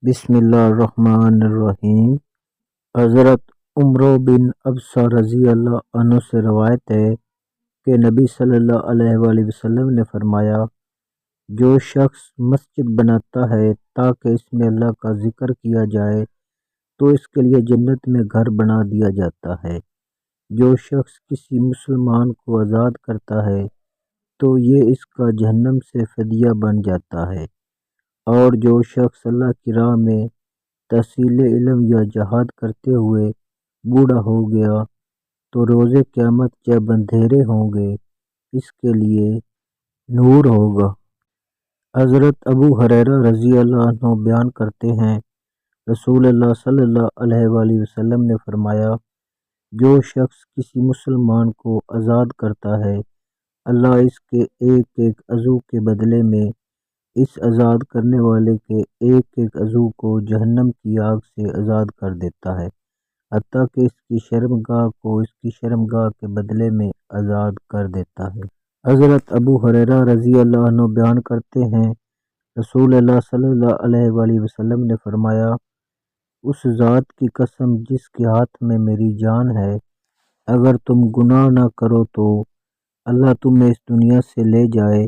بسم اللہ الرحمن الرحیم۔ حضرت عمر بن ابسہ رضی اللہ عنہ سے روایت ہے کہ نبی صلی اللہ علیہ وآلہ وسلم نے فرمایا، جو شخص مسجد بناتا ہے تاکہ اس میں اللہ کا ذکر کیا جائے تو اس کے لیے جنت میں گھر بنا دیا جاتا ہے۔ جو شخص کسی مسلمان کو آزاد کرتا ہے تو یہ اس کا جہنم سے فدیہ بن جاتا ہے، اور جو شخص اللہ کی راہ میں تحصیل علم یا جہاد کرتے ہوئے بوڑھا ہو گیا تو روز قیامت جب اندھیرے ہوں گے اس کے لیے نور ہوگا۔ حضرت ابو ہریرہ رضی اللہ عنہ بیان کرتے ہیں، رسول اللہ صلی اللہ علیہ وآلہ وسلم نے فرمایا، جو شخص کسی مسلمان کو آزاد کرتا ہے اللہ اس کے ایک ایک عضو کے بدلے میں اس آزاد کرنے والے کے ایک ایک عضو کو جہنم کی آگ سے آزاد کر دیتا ہے، حتیٰ کہ اس کی شرمگاہ کو اس کی شرمگاہ کے بدلے میں آزاد کر دیتا ہے۔ حضرت ابو ہریرہ رضی اللہ عنہ بیان کرتے ہیں، رسول اللہ صلی اللہ علیہ وآلہ وسلم نے فرمایا، اس ذات کی قسم جس کے ہاتھ میں میری جان ہے، اگر تم گناہ نہ کرو تو اللہ تمہیں اس دنیا سے لے جائے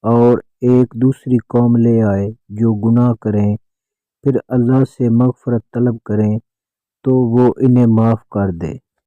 اور ایک دوسری قوم لے آئے جو گناہ کریں، پھر اللہ سے مغفرت طلب کریں تو وہ انہیں معاف کر دے۔